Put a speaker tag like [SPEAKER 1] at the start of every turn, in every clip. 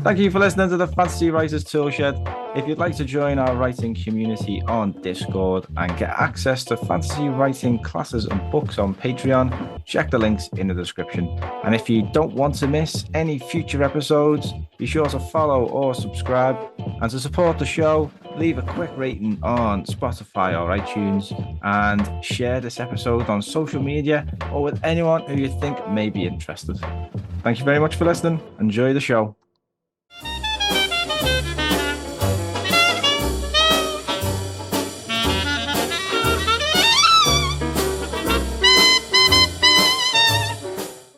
[SPEAKER 1] Thank you for listening to the Fantasy Writers Toolshed. If you'd like to join our writing community on Discord and get access to fantasy writing classes and books on Patreon, check the links in the description. And if you don't want to miss any future episodes, be sure to follow or subscribe. And to support the show, leave a quick rating on Spotify or iTunes and share this episode on social media or with anyone who you think may be interested. Thank you very much for listening. Enjoy the show.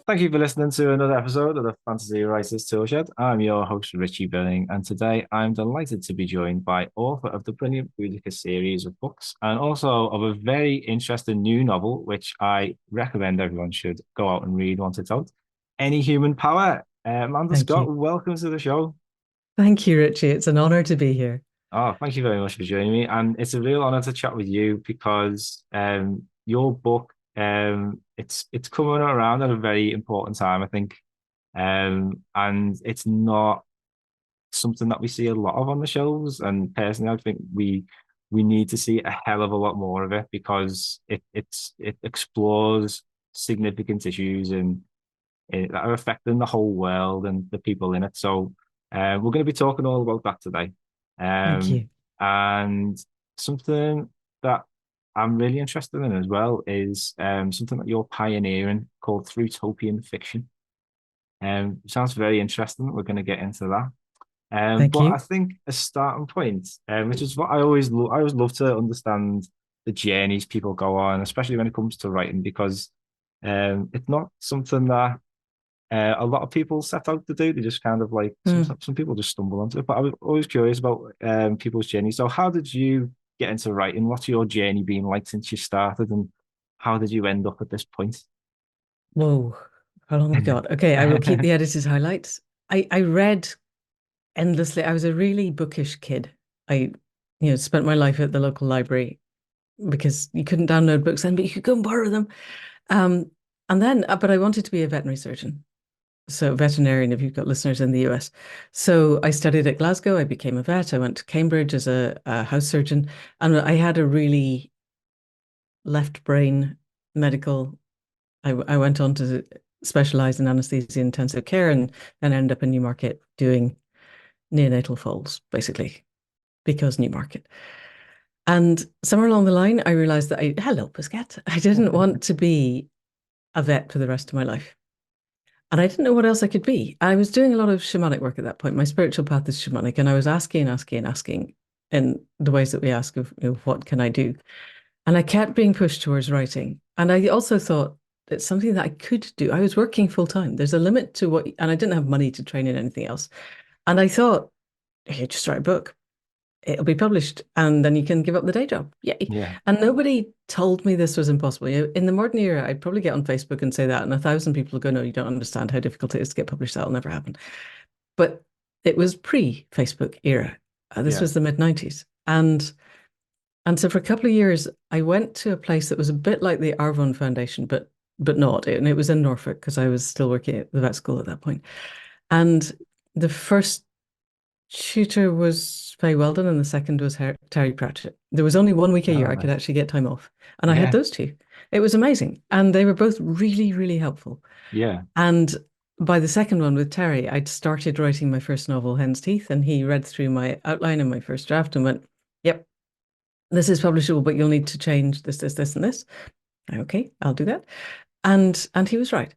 [SPEAKER 1] Thank you for listening to another episode of the Fantasy Writers Toolshed. I'm your host, Richie Billing, and today I'm delighted to be joined by author of the brilliant Boudica series of books and also of a very interesting new novel, which I recommend everyone should go out and read once it's out. Any Human Power. Manda Scott, welcome to the show.
[SPEAKER 2] Thank you, Richie. It's an honor to be here.
[SPEAKER 1] Oh, thank you very much for joining me. And it's a real honor to chat with you because your book, it's coming around at a very important time, I think. And it's not something that we see a lot of on the shelves. And personally, I think we need to see a hell of a lot more of it because it explores significant issues and that are affecting the whole world and the people in it. So we're going to be talking all about that today.
[SPEAKER 2] Thank you.
[SPEAKER 1] And something that I'm really interested in as well is something that you're pioneering called Thrutopian fiction. Sounds very interesting. We're going to get into that.
[SPEAKER 2] Thank
[SPEAKER 1] But
[SPEAKER 2] you.
[SPEAKER 1] I think a starting point, which is what I always love to understand the journeys people go on, especially when it comes to writing, because it's not something that a lot of people set out to do. They just kind of like some people just stumble onto it. But I was always curious about people's journey. So how did you get into writing? What's your journey been like since you started, and how did you end up at this point?
[SPEAKER 2] Whoa, how long have we got? Okay, I will keep the editor's highlights. I read endlessly. I was a really bookish kid. I, spent my life at the local library because you couldn't download books then, but you could go and borrow them. And then, but I wanted to be a veterinary surgeon. So veterinarian, if you've got listeners in the US. So I studied at Glasgow. I became a vet. I went to Cambridge as a house surgeon. And I had a really left brain medical. I went on to specialize in anesthesia intensive care and then ended up in Newmarket doing neonatal folds, basically, because Newmarket. And somewhere along the line, I realized that hello, Puscat, I didn't want to be a vet for the rest of my life. And I didn't know what else I could be. I was doing a lot of shamanic work at that point. My spiritual path is shamanic, and I was asking in the ways that we ask of, what can I do? And I kept being pushed towards writing. And I also thought it's something that I could do. I was working full time. There's a limit to and I didn't have money to train in anything else. And I thought, hey, just write a book. It'll be published, and then you can give up the day job. Yay.
[SPEAKER 1] Yeah.
[SPEAKER 2] And nobody told me this was impossible. In the modern era, I'd probably get on Facebook and say that, and 1,000 people would go, no, you don't understand how difficult it is to get published. That'll never happen. But it was pre-Facebook era. This was the mid-90s. And so for a couple of years, I went to a place that was a bit like the Arvon Foundation, but not. And it was in Norfolk because I was still working at the vet school at that point. And the first tutor was Faye Weldon and the second was Terry Pratchett. There was only 1 week a year I could actually get time off. And I had those two. It was amazing. And they were both really, really helpful.
[SPEAKER 1] Yeah.
[SPEAKER 2] And by the second one with Terry, I'd started writing my first novel, Hen's Teeth, and he read through my outline and my first draft and went, yep, this is publishable, but you'll need to change this, this, this, and this. Okay, I'll do that. And he was right.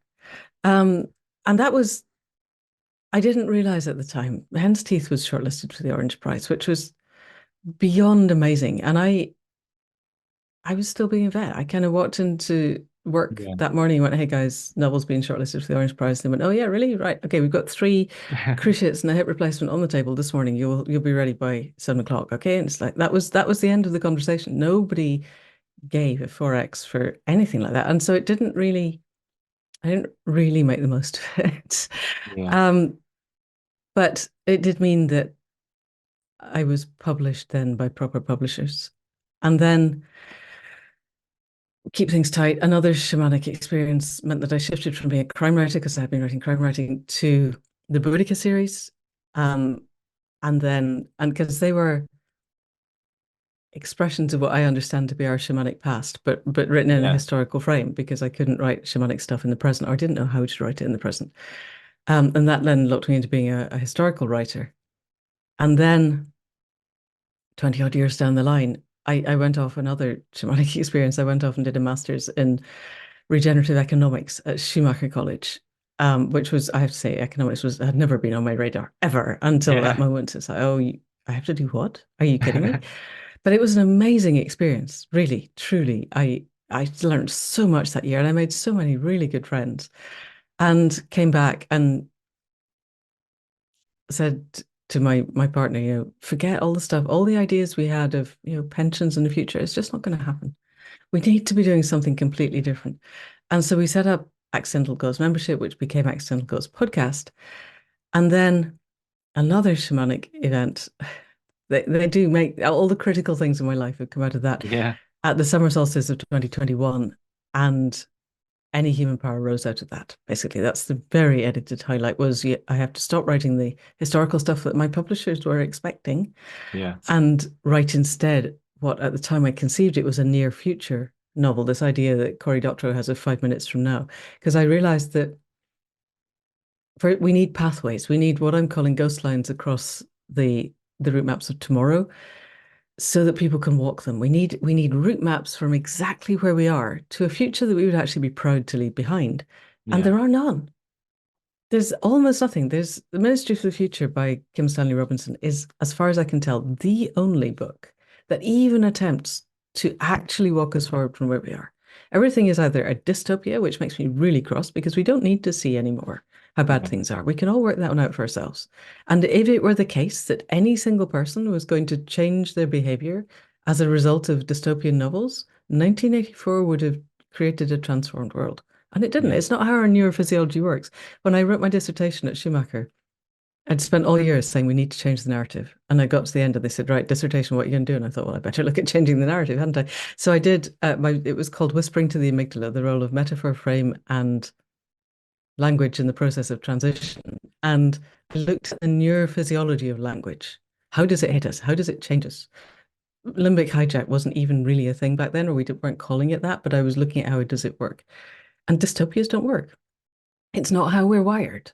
[SPEAKER 2] And that was, I didn't realize at the time, Hen's Teeth was shortlisted for the Orange Prize, which was beyond amazing. And I was still being a vet. I kind of walked into work that morning and went, hey guys, novel's being shortlisted for the Orange Prize. They went, oh yeah, really? Right. Okay, we've got 3 cruciates and a hip replacement on the table this morning. You'll be ready by 7 o'clock. Okay. And it's like that was the end of the conversation. Nobody gave a 4X for anything like that. And so I didn't really make the most of it.
[SPEAKER 1] Yeah.
[SPEAKER 2] But it did mean that I was published then by proper publishers. And then keep things tight. Another shamanic experience meant that I shifted from being a crime writer, because I had been writing crime writing, to the Boudica series. Um, and because they were expressions of what I understand to be our shamanic past, but written in a
[SPEAKER 1] Yeah.
[SPEAKER 2] historical frame because I couldn't write shamanic stuff in the present, or I didn't know how to write it in the present. And that then locked me into being a historical writer. And then 20 odd years down the line, I went off another shamanic experience. I went off and did a master's in regenerative economics at Schumacher College, which was, I have to say, economics was had never been on my radar ever until that
[SPEAKER 1] Yeah.
[SPEAKER 2] moment. It's like, oh, I have to do what? Are you kidding me? But it was an amazing experience, really, truly. I learned so much that year, and I made so many really good friends, and came back and said to my partner, forget all the stuff, all the ideas we had of, pensions in the future. It's just not going to happen. We need to be doing something completely different. And so we set up Accidental Goals Membership, which became Accidental Goals Podcast. And then another shamanic event. They do make all the critical things in my life have come out of that
[SPEAKER 1] Yeah.
[SPEAKER 2] at the summer solstice of 2021. And any human power rose out of that. Basically, that's the very edited highlight was I have to stop writing the historical stuff that my publishers were expecting
[SPEAKER 1] Yeah.
[SPEAKER 2] and write instead what at the time I conceived it was a near future novel, this idea that Cory Doctorow has of 5 minutes from now. Because I realized that we need pathways. We need what I'm calling ghost lines across the route maps of tomorrow so that people can walk them. We need route maps from exactly where we are to a future that we would actually be proud to leave behind. And
[SPEAKER 1] Yeah.
[SPEAKER 2] there are none. There's almost nothing. There's The Ministry for the Future by Kim Stanley Robinson is, as far as I can tell, the only book that even attempts to actually walk us forward from where we are. Everything is either a dystopia, which makes me really cross because we don't need to see anymore how bad
[SPEAKER 1] Yeah.
[SPEAKER 2] things are. We can all work that one out for ourselves. And if it were the case that any single person was going to change their behavior as a result of dystopian novels, 1984 would have created a transformed world. And it didn't.
[SPEAKER 1] Yeah.
[SPEAKER 2] It's not how our neurophysiology works. When I wrote my dissertation at Schumacher, I'd spent all years saying we need to change the narrative. And I got to the end and they said, right, dissertation, what are you going to do? And I thought, well, I better look at changing the narrative, hadn't I? So I did it was called Whispering to the Amygdala, the role of metaphor, frame, and language in the process of transition. And I looked at the neurophysiology of language. How does it hit us? How does it change us? Limbic hijack wasn't even really a thing back then, or weren't calling it that, but I was looking at how does it work. And dystopias don't work. It's not how we're wired.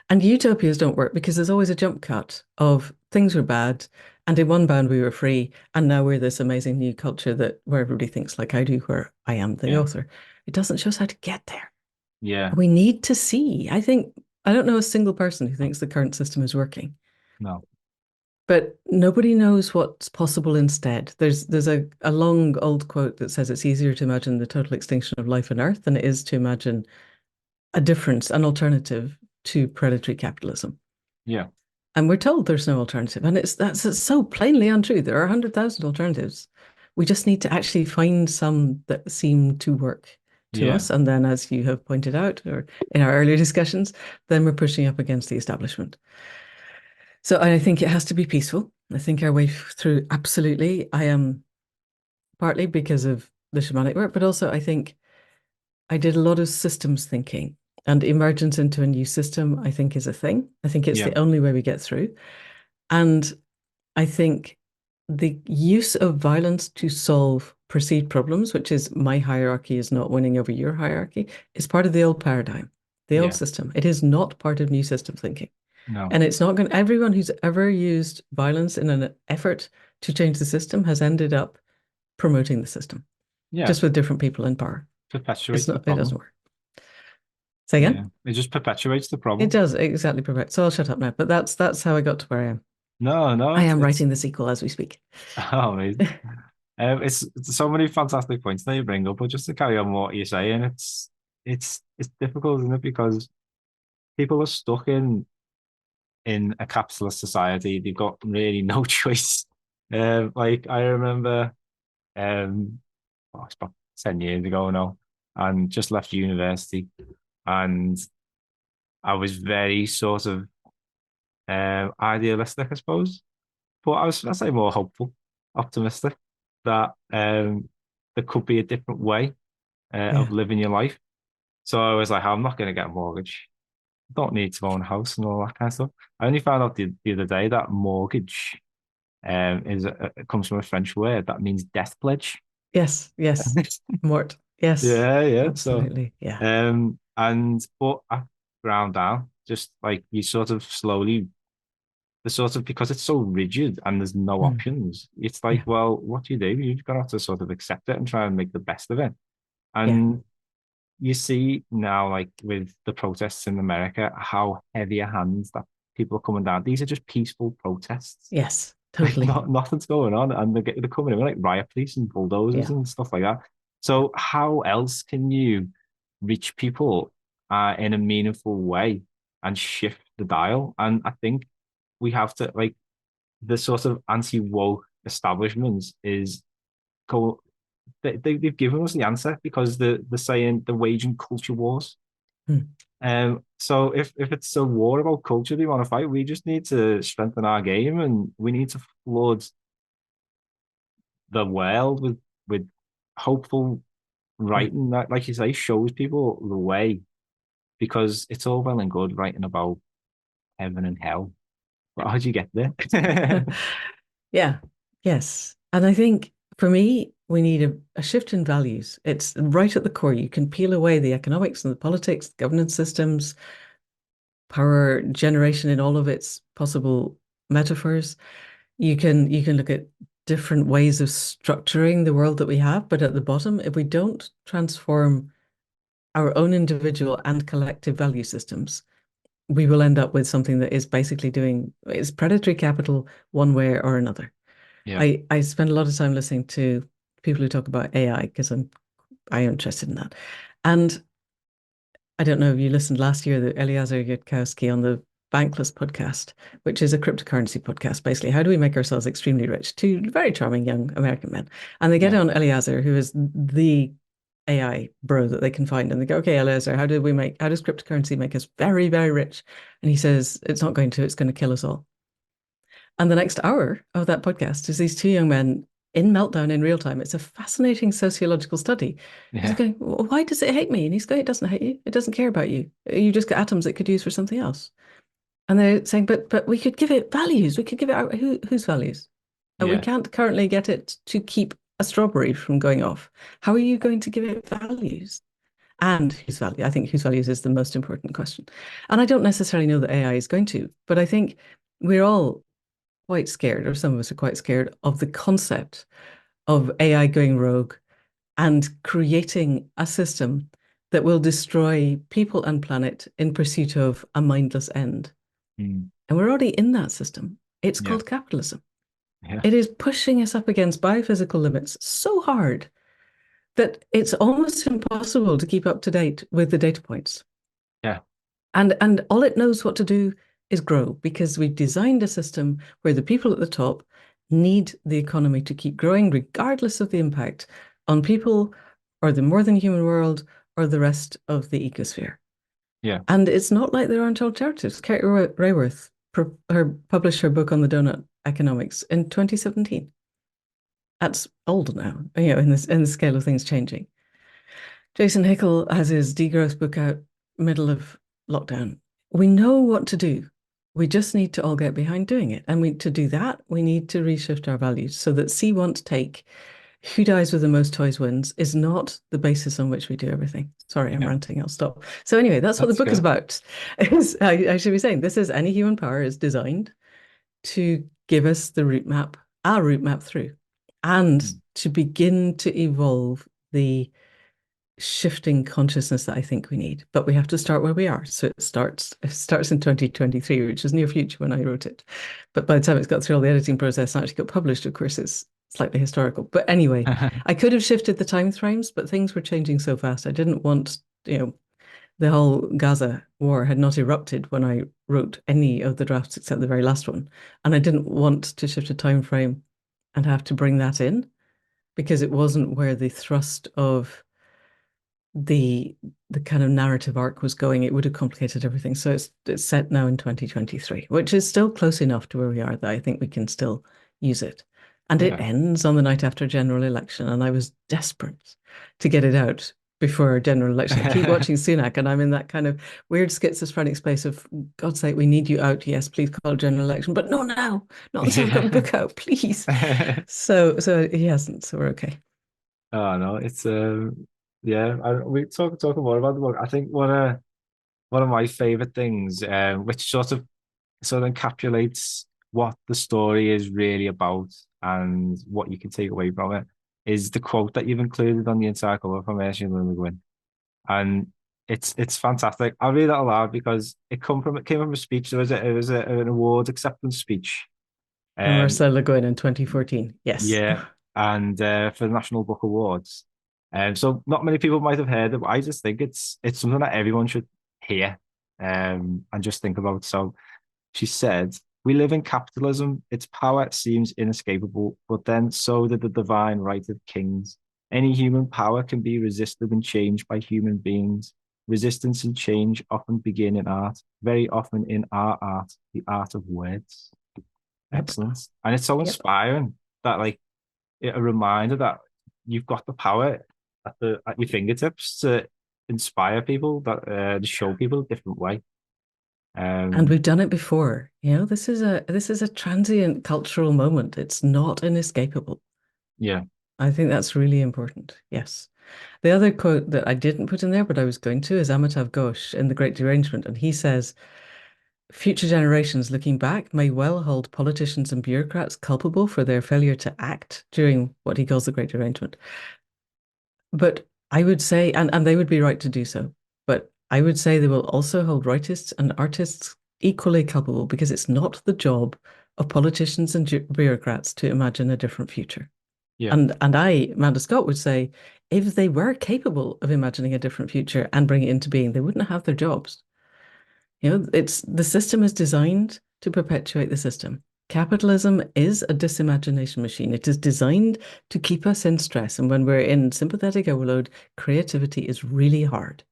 [SPEAKER 2] And utopias don't work because there's always a jump cut of things were bad, and in one bound we were free, and now we're this amazing new culture that where everybody thinks like I do, where I am the
[SPEAKER 1] Yeah.
[SPEAKER 2] author. It doesn't show us how to get there.
[SPEAKER 1] Yeah.
[SPEAKER 2] We need to see. I don't know a single person who thinks the current system is working,
[SPEAKER 1] No.
[SPEAKER 2] but nobody knows what's possible instead. There's a long old quote that says it's easier to imagine the total extinction of life on Earth than it is to imagine a difference, an alternative to predatory capitalism.
[SPEAKER 1] Yeah.
[SPEAKER 2] And we're told there's no alternative. And it's so plainly untrue. There are 100,000 alternatives. We just need to actually find some that seem to work to
[SPEAKER 1] Yeah.
[SPEAKER 2] us. And then, as you have pointed out, or in our earlier discussions, then we're pushing up against the establishment. So I think it has to be peaceful. I think our way through, absolutely. I am partly because of the shamanic work, but also I think I did a lot of systems thinking, and emergence into a new system, I think, is a thing. I think it's
[SPEAKER 1] Yeah.
[SPEAKER 2] the only way we get through. And I think the use of violence to solve perceived problems, which is my hierarchy is not winning over your hierarchy, is part of the old paradigm, the old
[SPEAKER 1] Yeah.
[SPEAKER 2] system. It is not part of new system thinking.
[SPEAKER 1] No.
[SPEAKER 2] And it's not going everyone who's ever used violence in an effort to change the system has ended up promoting the system,
[SPEAKER 1] Yeah.
[SPEAKER 2] just with different people in power.
[SPEAKER 1] Perpetuates the
[SPEAKER 2] It doesn't
[SPEAKER 1] problem.
[SPEAKER 2] work. Say
[SPEAKER 1] Yeah.
[SPEAKER 2] again?
[SPEAKER 1] It just perpetuates the
[SPEAKER 2] It
[SPEAKER 1] problem.
[SPEAKER 2] does exactly perfect. So I'll shut up now. But that's how I got to where I am.
[SPEAKER 1] No, no,
[SPEAKER 2] I
[SPEAKER 1] it's
[SPEAKER 2] am
[SPEAKER 1] it's
[SPEAKER 2] writing the sequel as we speak.
[SPEAKER 1] oh, amazing. It's so many fantastic points that you bring up, but just to carry on what you're saying, it's difficult, isn't it? Because people are stuck in a capitalist society. They've got really no choice. Like I remember, oh, it's about 10 years ago now, and just left university, and I was very sort of idealistic, I suppose. But I say more hopeful, optimistic that there could be a different way of
[SPEAKER 2] Yeah.
[SPEAKER 1] living your life. So I was like, I'm not going to get a mortgage. don't need to own a house and all that kind of stuff. I only found out the other day that mortgage it comes from a French word that means death pledge.
[SPEAKER 2] Yes, yes. Mort. Yes,
[SPEAKER 1] Yeah, yeah. So,
[SPEAKER 2] absolutely. Yeah.
[SPEAKER 1] and but I ground down, just like you sort of slowly, the sort of because it's so rigid and there's no
[SPEAKER 2] Mm,
[SPEAKER 1] options. It's like,
[SPEAKER 2] yeah,
[SPEAKER 1] well, what do? You've got to sort of accept it and try and make the best of it.
[SPEAKER 2] yeah.
[SPEAKER 1] And you see now, like with the protests in America, how heavy a hands that people are coming down. These are just peaceful protests.
[SPEAKER 2] Yes,
[SPEAKER 1] Like
[SPEAKER 2] totally.
[SPEAKER 1] nothing's going on, and they're coming in with like riot police and bulldozers
[SPEAKER 2] Yeah.
[SPEAKER 1] and stuff like that. So how else can you reach people in a meaningful way and shift the dial? And I think we have to like the sort of anti-woke establishments is go they've given us the answer because they're saying they're waging culture wars.
[SPEAKER 2] Mm,
[SPEAKER 1] So if it's a war about culture they want to fight, we just need to strengthen our game and we need to flood the world with hopeful
[SPEAKER 2] yeah.
[SPEAKER 1] writing that, like you say, shows people the way because it's all well and good writing about heaven and hell. But how do you get there?
[SPEAKER 2] Yeah. Yes. And I think for me, we need a shift in values. It's right at the core. You can peel away the economics and the politics, the governance systems, power generation in all of its possible metaphors. You can look at different ways of structuring the world that we have, but at the bottom, if we don't transform our own individual and collective value systems, we will end up with something that is basically doing is predatory capital one way or another.
[SPEAKER 1] Yeah,
[SPEAKER 2] I spend a lot of time listening to people who talk about AI because I am interested in that. And I don't know if you listened last year to Eliezer Yudkowsky on the Bankless podcast, which is a cryptocurrency podcast. Basically, how do we make ourselves extremely rich? Two very charming young American men, and they get
[SPEAKER 1] yeah,
[SPEAKER 2] on Eliezer, who is the AI bro that they can find, and they go, "Okay, Eliezer, how does cryptocurrency make us very, very rich?" And he says, "It's not going to. It's going to kill us all." And the next hour of that podcast is these two young men in meltdown in real time. It's a fascinating sociological study. Because
[SPEAKER 1] yeah,
[SPEAKER 2] they're going, well, why does it hate me? And he's going, it doesn't hate you. It doesn't care about you. You just got atoms it could use for something else. And they're saying, but we could give it values. We could give it our, whose values? And we
[SPEAKER 1] yeah,
[SPEAKER 2] can't currently get it to keep a strawberry from going off. How are you going to give it values? And whose value? I think whose values is the most important question. And I don't necessarily know that AI is going to, but I think we're all quite scared, or some of us are quite scared of the concept of AI going rogue and creating a system that will destroy people and planet in pursuit of a mindless end.
[SPEAKER 1] mm,
[SPEAKER 2] And we're already in that system. It's
[SPEAKER 1] yeah,
[SPEAKER 2] called capitalism.
[SPEAKER 1] yeah,
[SPEAKER 2] It is pushing us up against biophysical limits so hard that it's almost impossible to keep up to date with the data points.
[SPEAKER 1] yeah,
[SPEAKER 2] And all it knows what to do is grow because we've designed a system where the people at the top need the economy to keep growing, regardless of the impact on people or the more than human world or the rest of the ecosphere.
[SPEAKER 1] yeah.
[SPEAKER 2] And it's not like there aren't alternatives. Kate Raworth published her book on the donut economics in 2017. That's old now, in the scale of things changing. Jason Hickel has his degrowth book out middle of lockdown. We know what to do. We just need to all get behind doing it. And to do that, we need to reshift our values so that see, want, take, who dies with the most toys wins is not the basis on which we do everything. Sorry, I'm
[SPEAKER 1] Yeah.
[SPEAKER 2] ranting. I'll stop. So anyway, that's what the
[SPEAKER 1] That's
[SPEAKER 2] book is
[SPEAKER 1] good.
[SPEAKER 2] about. I should be saying this is any human power is designed to give us the route map, our route map through, and
[SPEAKER 1] Mm,
[SPEAKER 2] to begin to evolve the shifting consciousness that I think we need. But we have to start where we are. So it starts in 2023, which is near future when I wrote it. But by the time it's got through all the editing process and actually got published, of course, it's slightly historical. But anyway, I could have shifted the time frames, but things were changing so fast. I didn't want, the whole Gaza war had not erupted when I wrote any of the drafts except the very last one. And I didn't want to shift a time frame and have to bring that in because it wasn't where the thrust of the the kind of narrative arc was going, it would have complicated everything. So it's set now in 2023, which is still close enough to where we are that I think we can still use it. And it
[SPEAKER 1] yeah.
[SPEAKER 2] ends on the night after general election, and I was desperate to get it out before our general election. I keep watching Sunak, and I'm in that kind of weird schizophrenic space of God's sake, we need you out. Yes, please call a general election, but no, now, not until I've got the
[SPEAKER 1] Yeah.
[SPEAKER 2] book out, please. So he hasn't, so we're okay.
[SPEAKER 1] Oh no, it's yeah. We talk more about the book. I think one of my favorite things, which sort of encapsulates what the story is really about and what you can take away from it, is the quote that you've included on the inside cover from Ursula Le Guin, and it's fantastic. I'll read that aloud because it came from a speech. It was an award acceptance speech.
[SPEAKER 2] From
[SPEAKER 1] Um,
[SPEAKER 2] Ursula Le Guin in 2014. Yes.
[SPEAKER 1] yeah, and for the National Book Awards. So not many people might have heard it, but I just think it's something that everyone should hear and just think about. So she said, "We live in capitalism. Its power seems inescapable, but then so did the divine right of kings. Any human power can be resisted and changed by human beings. Resistance and change often begin in art, very often in our art, the art of words."
[SPEAKER 2] Yep.
[SPEAKER 1] Excellent. And it's so
[SPEAKER 2] Yep.
[SPEAKER 1] inspiring that a reminder that you've got the power at your fingertips to inspire people, that to show people a different way.
[SPEAKER 2] And
[SPEAKER 1] Um,
[SPEAKER 2] we've done it before. This is a transient cultural moment. It's not inescapable.
[SPEAKER 1] yeah,
[SPEAKER 2] I think that's really important. Yes. The other quote that I didn't put in there, but I was going to, is Amitav Ghosh in The Great Derangement. And he says, future generations looking back may well hold politicians and bureaucrats culpable for their failure to act during what he calls the Great Derangement. But I would say, and they would be right to do so, but I would say they will also hold writists and artists equally culpable because it's not the job of politicians and bureaucrats to imagine a different future.
[SPEAKER 1] yeah,
[SPEAKER 2] And Manda Scott, would say if they were capable of imagining a different future and bringing it into being, they wouldn't have their jobs. It's the system is designed to perpetuate the system. Capitalism is a disimagination machine. It is designed to keep us in stress. And when we're in sympathetic overload, creativity is really hard.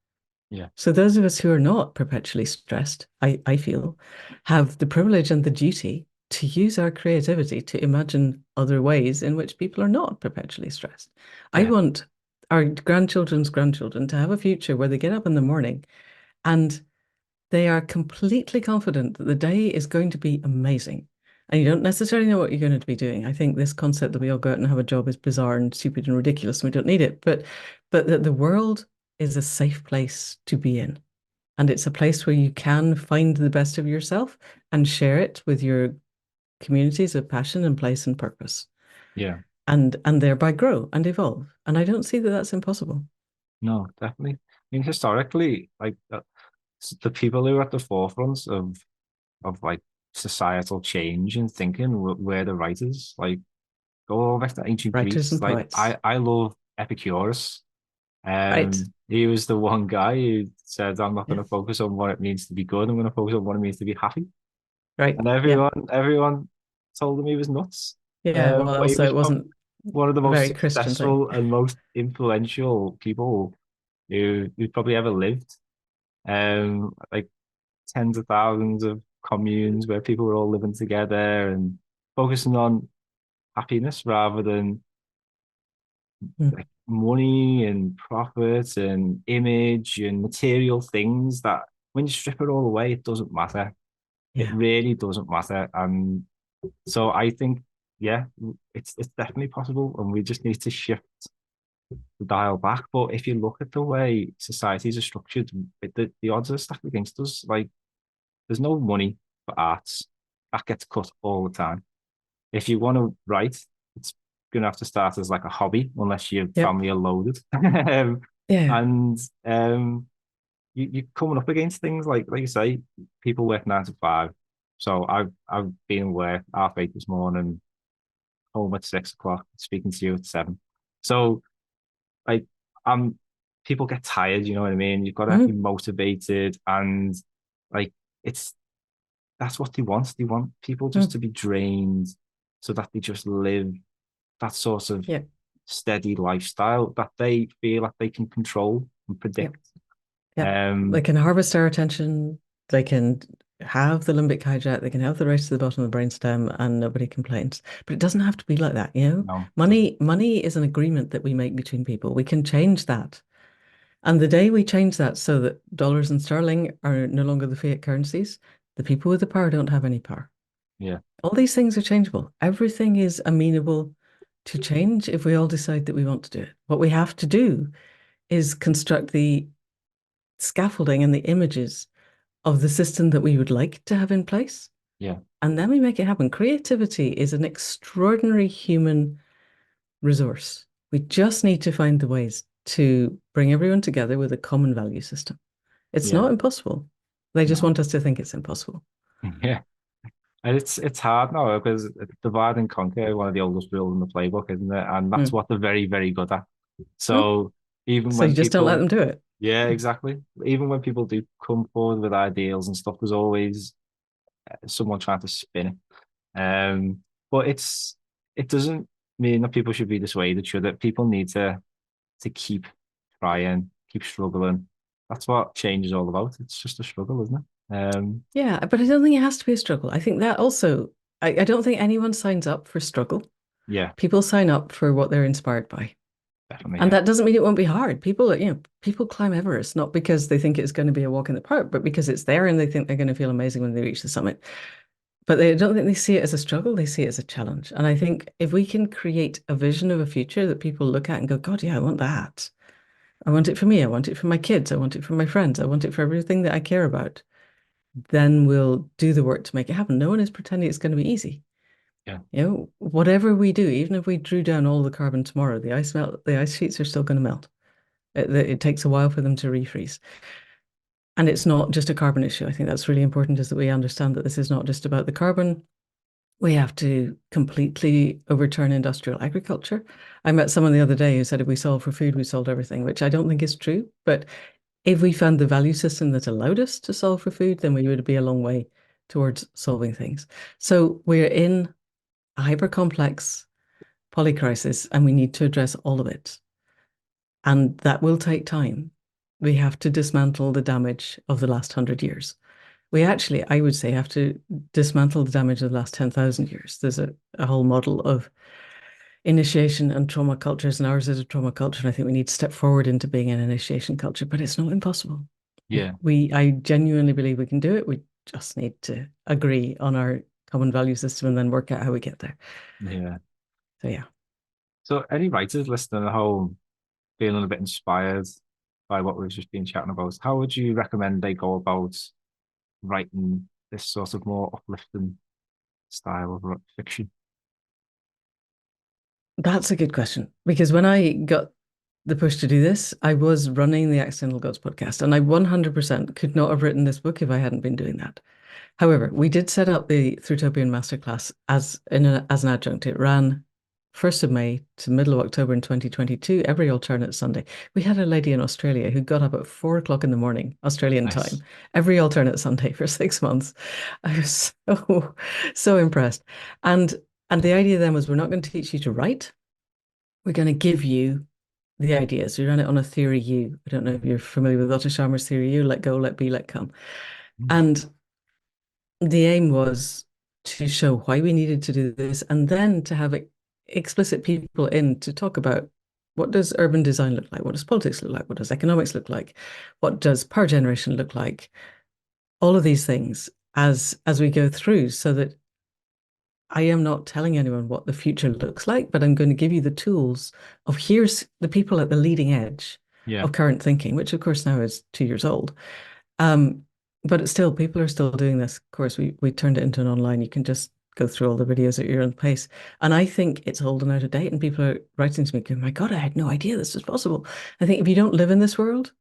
[SPEAKER 1] yeah,
[SPEAKER 2] So those of us who are not perpetually stressed, I feel, have the privilege and the duty to use our creativity to imagine other ways in which people are not perpetually stressed. I
[SPEAKER 1] yeah,
[SPEAKER 2] want our grandchildren's grandchildren to have a future where they get up in the morning and they are completely confident that the day is going to be amazing. And you don't necessarily know what you're going to be doing. I think this concept that we all go out and have a job is bizarre and stupid and ridiculous, and we don't need it. But that the world is a safe place to be in. And it's a place where you can find the best of yourself and share it with your communities of passion and place and purpose.
[SPEAKER 1] yeah.
[SPEAKER 2] And thereby grow and evolve. And I don't see that that's impossible.
[SPEAKER 1] No, definitely. I mean, historically, the people who are at the forefront of like societal change and thinking were the writers. Like, go all back to ancient
[SPEAKER 2] Writers
[SPEAKER 1] Greece.
[SPEAKER 2] and poets.
[SPEAKER 1] I love Epicurus.
[SPEAKER 2] Right.
[SPEAKER 1] He was the one guy who said, "I'm not going to
[SPEAKER 2] Yes.
[SPEAKER 1] focus on what it means to be good. I'm going to focus on what it means to be happy."
[SPEAKER 2] Right.
[SPEAKER 1] And
[SPEAKER 2] Yeah.
[SPEAKER 1] everyone told him he was nuts.
[SPEAKER 2] Yeah. Well,
[SPEAKER 1] But he
[SPEAKER 2] also
[SPEAKER 1] was
[SPEAKER 2] it
[SPEAKER 1] probably
[SPEAKER 2] wasn't
[SPEAKER 1] one of the
[SPEAKER 2] a
[SPEAKER 1] most
[SPEAKER 2] very Christian thing.
[SPEAKER 1] successful and most influential people who probably ever lived. Like tens of thousands of communes where people were all living together and focusing on happiness rather than
[SPEAKER 2] Mm.
[SPEAKER 1] like money and profit and image and material things that when you strip it all away, it doesn't matter. It
[SPEAKER 2] Yeah.
[SPEAKER 1] really doesn't matter. And so I think, yeah, it's definitely possible, and we just need to shift the dial back. But if you look at the way societies are structured, the odds are stacked against us. Like, there's no money for arts. That gets cut all the time. If you want to write, it's gonna have to start as like a hobby, unless your
[SPEAKER 2] Yep.
[SPEAKER 1] family are loaded.
[SPEAKER 2] Yeah.
[SPEAKER 1] And you're coming up against things like you say, people work 9 to 5. So I've been in work 8:30 this morning, home at 6 o'clock, speaking to you at 7. So like I'm people get tired, you know what I mean? You've got to be
[SPEAKER 2] Mm.
[SPEAKER 1] motivated, and like it's that's what they want. They want people just
[SPEAKER 2] Mm.
[SPEAKER 1] to be drained so that they just live that sort of
[SPEAKER 2] Yeah.
[SPEAKER 1] steady lifestyle that they feel like they can control and
[SPEAKER 2] Yep.
[SPEAKER 1] predict.
[SPEAKER 2] Yep. They
[SPEAKER 1] Um,
[SPEAKER 2] can harvest our attention. They can have the limbic hijack. They can have the race to the bottom of the brainstem, and nobody complains. But it doesn't have to be like that.
[SPEAKER 1] no, it doesn't.
[SPEAKER 2] Money is an agreement that we make between people. We can change that. And the day we change that so that dollars and sterling are no longer the fiat currencies, the people with the power don't have any power.
[SPEAKER 1] Yeah.
[SPEAKER 2] All these things are changeable. Everything is amenable to change if we all decide that we want to do it. What we have to do is construct the scaffolding and the images of the system that we would like to have in place.
[SPEAKER 1] Yeah.
[SPEAKER 2] And then we make it happen. Creativity is an extraordinary human resource. We just need to find the ways to bring everyone together with a common value system. It's
[SPEAKER 1] Yeah.
[SPEAKER 2] not impossible. They just
[SPEAKER 1] No.
[SPEAKER 2] want us to think it's impossible.
[SPEAKER 1] Yeah. And it's hard now because divide and conquer is one of the oldest rules in the playbook, isn't it? And that's
[SPEAKER 2] Mm.
[SPEAKER 1] what they're very, very good at.
[SPEAKER 2] Mm.
[SPEAKER 1] So even
[SPEAKER 2] So
[SPEAKER 1] when
[SPEAKER 2] you just don't let
[SPEAKER 1] people,
[SPEAKER 2] them do it.
[SPEAKER 1] yeah, exactly. Even when people do come forward with ideals and stuff, there's always someone trying to spin it. But it doesn't mean that people should be dissuaded, should it? People need to keep trying, keep struggling. That's what change is all about. It's just a struggle, isn't it?
[SPEAKER 2] Yeah, but I don't think it has to be a struggle. I think that also, I don't think anyone signs up for struggle.
[SPEAKER 1] Yeah,
[SPEAKER 2] People sign up for what they're inspired by.
[SPEAKER 1] definitely.
[SPEAKER 2] And
[SPEAKER 1] Yeah,
[SPEAKER 2] that doesn't mean it won't be hard. People climb Everest, not because they think it's going to be a walk in the park, but because it's there and they think they're going to feel amazing when they reach the summit. But they don't think they see it as a struggle, they see it as a challenge. And I think if we can create a vision of a future that people look at and go, God, yeah, I want that. I want it for me. I want it for my kids. I want it for my friends. I want it for everything that I care about. Then we'll do the work to make it happen. No one is pretending it's going to be easy.
[SPEAKER 1] yeah,
[SPEAKER 2] Whatever we do, even if we drew down all the carbon tomorrow, the ice sheets are still going to melt. It takes a while for them to refreeze. And it's not just a carbon issue. I think that's really important is that we understand that this is not just about the carbon. We have to completely overturn industrial agriculture. I met someone the other day who said if we solve for food, we solved everything, which I don't think is true. But if we found the value system that allowed us to solve for food, then we would be a long way towards solving things. So we're in a hyper complex polycrisis and we need to address all of it. And that will take time. We have to dismantle the damage of the last 100 years. We actually, I would say, have to dismantle the damage of the last 10,000 years. There's a whole model of initiation and trauma cultures, and ours is a trauma culture. And I think we need to step forward into being an initiation culture, but it's not impossible.
[SPEAKER 1] yeah,
[SPEAKER 2] I genuinely believe we can do it. We just need to agree on our common value system and then work out how we get there.
[SPEAKER 1] yeah.
[SPEAKER 2] So yeah.
[SPEAKER 1] So, any writers listening at home feeling a bit inspired by what we've just been chatting about, how would you recommend they go about writing this sort of more uplifting style of fiction?
[SPEAKER 2] That's a good question because when I got the push to do this, I was running the Accidental Gods podcast, and I 100% could not have written this book if I hadn't been doing that. However, we did set up the Thrutopian masterclass as an adjunct. It ran 1st of May to middle of October in 2022, every alternate Sunday. We had a lady in Australia who got up at 4 o'clock in the morning, Australian time,
[SPEAKER 1] Nice.
[SPEAKER 2] every alternate Sunday for 6 months. I was so impressed. And and the idea then was we're not going to teach you to write. We're going to give you the ideas. We run it on a theory U. I don't know if you're familiar with Otto Scharmer's theory U, let go, let be, let come. And the aim was to show why we needed to do this and then to have explicit people in to talk about what does urban design look like? What does politics look like? What does economics look like? What does power generation look like? All of these things as we go through so that I am not telling anyone what the future looks like, but I'm going to give you the tools of here's the people at the leading edge
[SPEAKER 1] Yeah,
[SPEAKER 2] of current thinking, which of course now is 2 years old. Um, but it's still, people are still doing this. Of course, we turned it into an online. You can just go through all the videos at your own pace. And I think it's old and out of date. And people are writing to me going, my God, I had no idea this was possible. I think if you don't live in this world,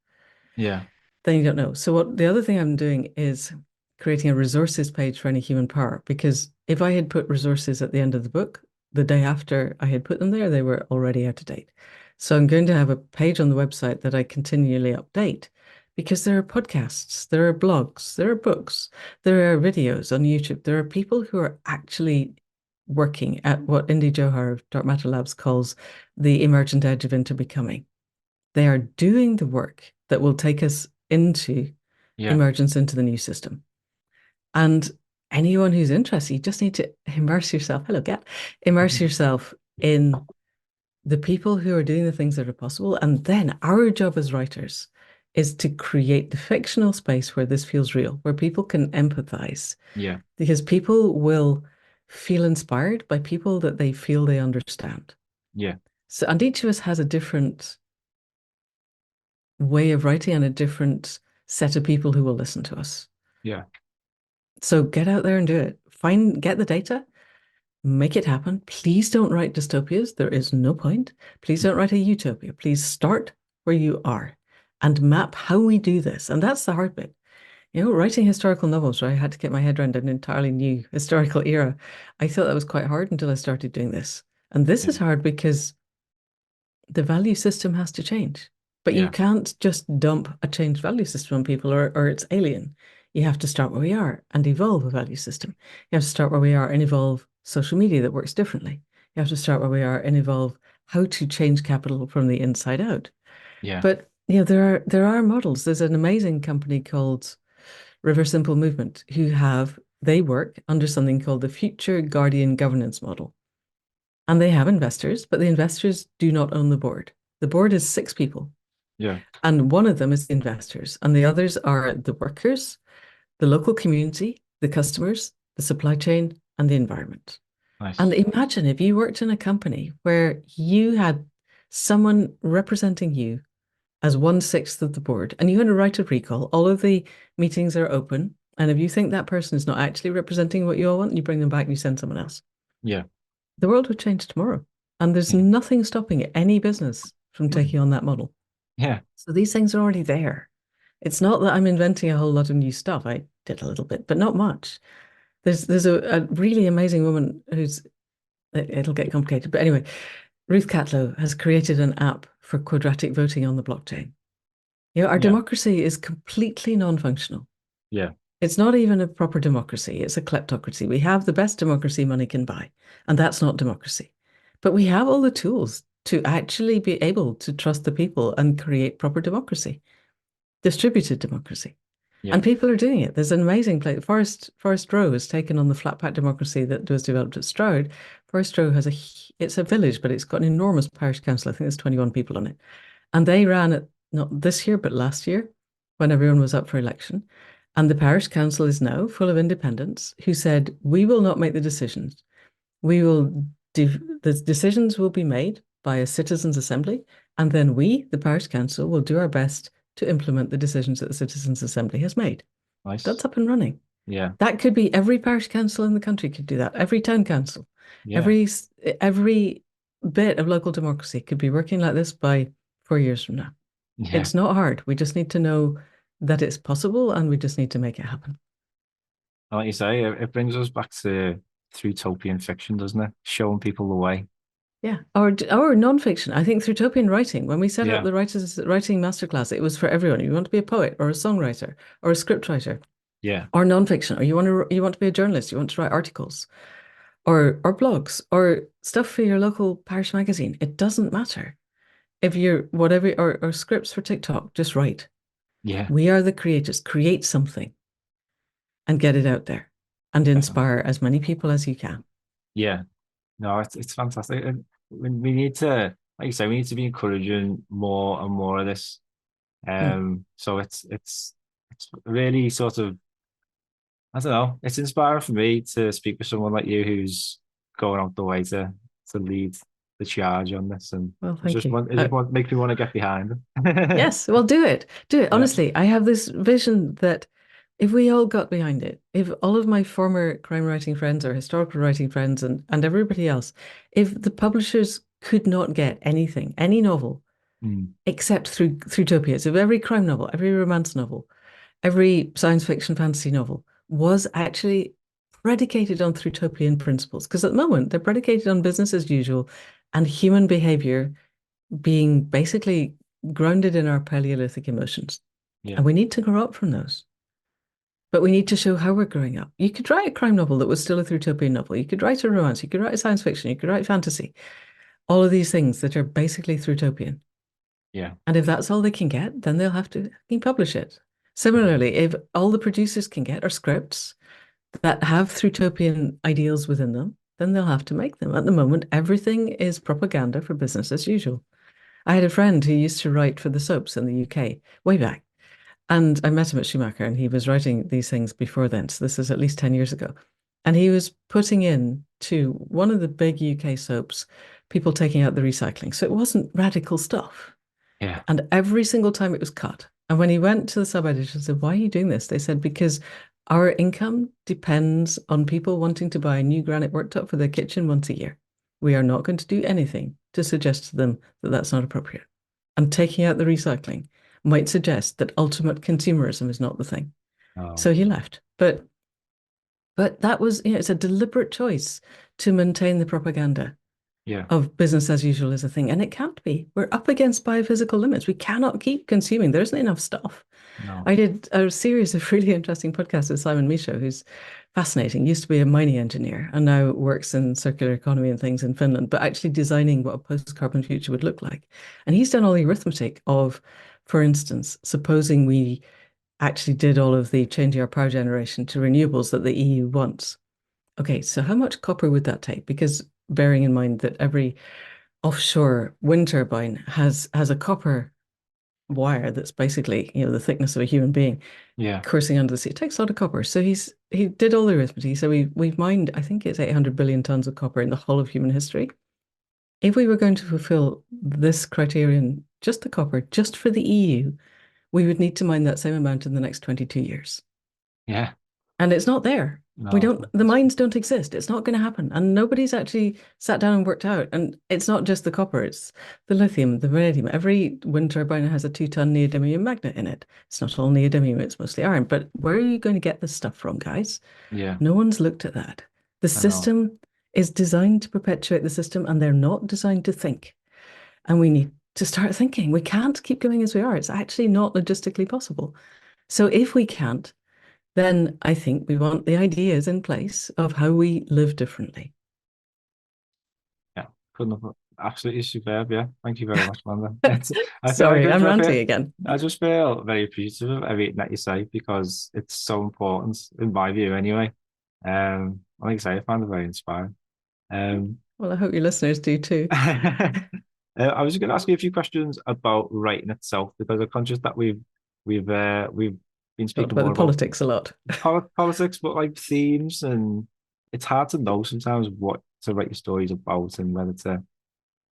[SPEAKER 1] yeah,
[SPEAKER 2] then you don't know. So what the other thing I'm doing is creating a resources page for any human power. Because if I had put resources at the end of the book, the day after I had put them there, they were already out of date. So I'm going to have a page on the website that I continually update because there are podcasts, there are blogs, there are books, there are videos on YouTube. There are people who are actually working at what Indy Johar of Dark Matter Labs calls the emergent edge of interbecoming. They are doing the work that will take us into
[SPEAKER 1] yeah,
[SPEAKER 2] emergence into the new system. And anyone who's interested, you just need to immerse yourself. Hello, Kat. Immerse yourself in the people who are doing the things that are possible. And then our job as writers is to create the fictional space where this feels real, where people can empathize,
[SPEAKER 1] Yeah.
[SPEAKER 2] because people will feel inspired by people that they feel they understand.
[SPEAKER 1] Yeah.
[SPEAKER 2] So, and each of us has a different way of writing and a different set of people who will listen to us.
[SPEAKER 1] Yeah.
[SPEAKER 2] So get out there and do it. Get the data, make it happen. Please don't write dystopias. There is no point. Please don't write a utopia. Please start where you are and map how we do this. And that's the hard bit. Writing historical novels, where I had to get my head around an entirely new historical era, I thought that was quite hard until I started doing this. And this
[SPEAKER 1] Yeah.
[SPEAKER 2] is hard because the value system has to change. But you
[SPEAKER 1] Yeah.
[SPEAKER 2] can't just dump a changed value system on people, or it's alien. You have to start where we are and evolve a value system. You have to start where we are and evolve social media that works differently. You have to start where we are and evolve how to change capital from the inside out.
[SPEAKER 1] Yeah.
[SPEAKER 2] But there are models. There's an amazing company called River Simple Movement they work under something called the Future Guardian Governance Model. And they have investors, but the investors do not own the board. The board is six people,
[SPEAKER 1] Yeah.
[SPEAKER 2] and one of them is the investors, and the others are the workers, the local community, the customers, the supply chain, and the environment. And
[SPEAKER 1] Nice.
[SPEAKER 2] imagine if you worked in a company where you had someone representing you as one-sixth of the board, and you had a right of recall. All of the meetings are open, and if you think that person is not actually representing what you all want, you bring them back and you send someone else.
[SPEAKER 1] Yeah.
[SPEAKER 2] The world would change tomorrow. And there's
[SPEAKER 1] Yeah.
[SPEAKER 2] nothing stopping any business from taking on that model.
[SPEAKER 1] Yeah.
[SPEAKER 2] So these things are already there. It's not that I'm inventing a whole lot of new stuff. I did a little bit, but not much. There's a really amazing woman it'll get complicated. But anyway, Ruth Catlow has created an app for quadratic voting on the blockchain. Our
[SPEAKER 1] Yeah.
[SPEAKER 2] democracy is completely non-functional.
[SPEAKER 1] Yeah.
[SPEAKER 2] It's not even a proper democracy. It's a kleptocracy. We have the best democracy money can buy, and that's not democracy. But we have all the tools to actually be able to trust the people and create proper democracy, distributed democracy.
[SPEAKER 1] Yeah.
[SPEAKER 2] And people are doing it. There's an amazing place. Forest Row has taken on the flat pack democracy that was developed at Stroud. Forest Row it's a village, but it's got an enormous parish council. I think there's 21 people on it. And they ran it not this year, but last year when everyone was up for election. And the parish council is now full of independents who said, we will not make the decisions. We will the decisions will be made by a citizens' assembly, and then we, the parish council, will do our best to implement the decisions that the citizens' assembly has made.
[SPEAKER 1] Nice.
[SPEAKER 2] That's up and running.
[SPEAKER 1] Yeah.
[SPEAKER 2] That could be every parish council in the country could do that. Every town council,
[SPEAKER 1] Yeah.
[SPEAKER 2] every bit of local democracy could be working like this by 4 years from now.
[SPEAKER 1] Yeah.
[SPEAKER 2] It's not hard. We just need to know that it's possible, and we just need to make it happen.
[SPEAKER 1] Like you say, it brings us back to Thrutopian fiction, doesn't it? Showing people the way.
[SPEAKER 2] Yeah, or nonfiction. I think Thrutopian writing, when we set up
[SPEAKER 1] Yeah.
[SPEAKER 2] the writers writing masterclass, it was for everyone. You want to be a poet or a songwriter or a scriptwriter
[SPEAKER 1] Yeah.
[SPEAKER 2] or nonfiction, or you want to be a journalist, you want to write articles or blogs or stuff for your local parish magazine. It doesn't matter. If you're whatever or scripts for TikTok, just write.
[SPEAKER 1] Yeah.
[SPEAKER 2] We are the creators. Create something and get it out there and
[SPEAKER 1] Definitely.
[SPEAKER 2] inspire as many people as you can.
[SPEAKER 1] Yeah. No, it's fantastic. And we need to, like you say, we need to be encouraging more and more of this.
[SPEAKER 2] Mm.
[SPEAKER 1] So it's really sort of, I don't know, it's inspiring for me to speak with someone like you who's going out the way to lead the charge on this, and
[SPEAKER 2] Well, thank you.
[SPEAKER 1] makes me want to get behind them.
[SPEAKER 2] Yes, well, do it. Do it.
[SPEAKER 1] Yeah.
[SPEAKER 2] Honestly, I have this vision that if we all got behind it, if all of my former crime writing friends or historical writing friends and everybody else, if the publishers could not get anything, any novel,
[SPEAKER 1] Mm.
[SPEAKER 2] except through Thrutopias, if every crime novel, every romance novel, every science fiction fantasy novel was actually predicated on Thrutopian principles, because at the moment they're predicated on business as usual and human behavior being basically grounded in our Paleolithic emotions.
[SPEAKER 1] Yeah.
[SPEAKER 2] And we need to grow up from those. But we need to show how we're growing up. You could write a crime novel that was still a Thrutopian novel. You could write a romance. You could write a science fiction. You could write fantasy. All of these things that are basically Thrutopian.
[SPEAKER 1] Yeah.
[SPEAKER 2] And if that's all they can get, then they'll have to publish it. Similarly, if all the producers can get are scripts that have Thrutopian ideals within them, then they'll have to make them. At the moment, everything is propaganda for business as usual. I had a friend who used to write for the soaps in the UK way back. And I met him at Schumacher and he was writing these things before then. So this is at least 10 years ago. And he was putting in to one of the big UK soaps, people taking out the recycling. So it wasn't radical stuff.
[SPEAKER 1] Yeah.
[SPEAKER 2] And every single time it was cut. And when he went to the sub-editor and said, "Why are you doing this?" They said, "Because our income depends on people wanting to buy a new granite worktop for their kitchen once a year. We are not going to do anything to suggest to them that that's not appropriate. And taking out the recycling might suggest that ultimate consumerism is not the thing."
[SPEAKER 1] Oh,
[SPEAKER 2] So he left. But that was, it's a deliberate choice to maintain the propaganda
[SPEAKER 1] yeah.
[SPEAKER 2] of business as usual as a thing. And it can't be. We're up against biophysical limits. We cannot keep consuming. There isn't enough stuff.
[SPEAKER 1] No.
[SPEAKER 2] I did a series of really interesting podcasts with Simon Michaud, who's fascinating. Used to be a mining engineer and now works in circular economy and things in Finland, but actually designing what a post-carbon future would look like. And he's done all the arithmetic of, for instance, supposing we actually did all of the changing our power generation to renewables that the EU wants. Okay, so how much copper would that take? Because bearing in mind that every offshore wind turbine has a copper wire that's basically, the thickness of a human being
[SPEAKER 1] Yeah.
[SPEAKER 2] coursing under the sea. It takes a lot of copper. So he did all the arithmetic. So we've mined, I think it's 800 billion tons of copper in the whole of human history. If we were going to fulfill this criterion, just the copper, just for the EU, we would need to mine that same amount in the next 22 years.
[SPEAKER 1] Yeah.
[SPEAKER 2] And it's not there. We
[SPEAKER 1] No.
[SPEAKER 2] don't, the mines don't exist. It's not going to happen. And nobody's actually sat down and worked out. And it's not just the copper, it's the lithium, the vanadium. Every wind turbine has a 2-ton neodymium magnet in it. It's not all neodymium, it's mostly iron. But where are you going to get this stuff from, guys?
[SPEAKER 1] Yeah.
[SPEAKER 2] No one's looked at that. The
[SPEAKER 1] I know.
[SPEAKER 2] system is designed to perpetuate the system, and they're not designed to think. And we need to start thinking. We can't keep going as we are. It's actually not logistically possible. So if we can't, then I think we want the ideas in place of how we live differently.
[SPEAKER 1] Yeah. Couldn't have absolutely superb. Yeah. Thank you very much, Manda. I feel like
[SPEAKER 2] Sorry, I'm ranting again.
[SPEAKER 1] I just feel very appreciative of everything that you say because it's so important in my view anyway. Like I say, I found it very inspiring. Um,
[SPEAKER 2] Well, I hope your listeners do too.
[SPEAKER 1] I was going to ask you a few questions about writing itself because I'm conscious that we've been
[SPEAKER 2] Talked
[SPEAKER 1] speaking
[SPEAKER 2] about the
[SPEAKER 1] more about
[SPEAKER 2] politics a lot.
[SPEAKER 1] politics, but like themes, and it's hard to know sometimes what to write your stories about and whether to